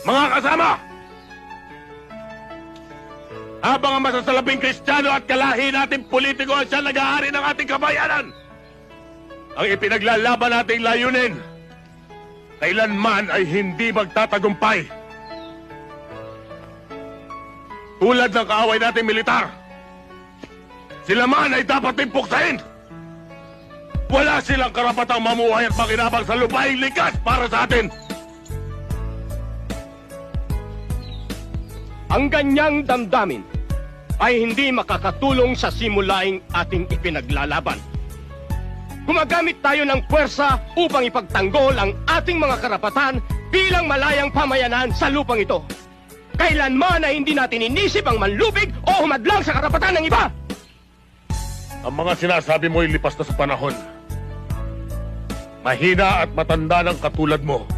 Mga kasama! Habang ang masasalabing Kristiyano at kalahi nating politiko ang siya nag-aari ng ating kabayanan, ang ipinaglalaban nating layunin, kailanman ay hindi magtatagumpay. Tulad ng kaaway nating militar, sila man ay dapat din puksain. Wala silang karapatang mamuhay at makinabang sa lupaing likas para sa atin. Ang ganyang damdamin ay hindi makakatulong sa simulaing ating ipinaglalaban. Gumagamit tayo ng puwersa upang ipagtanggol ang ating mga karapatan bilang malayang pamayanan sa lupang ito. Kailanman ay hindi natin inisip ang manlupig o humadlang sa karapatan ng iba. Ang mga sinasabi mo ay lipas na sa panahon. Mahina at matanda ng katulad mo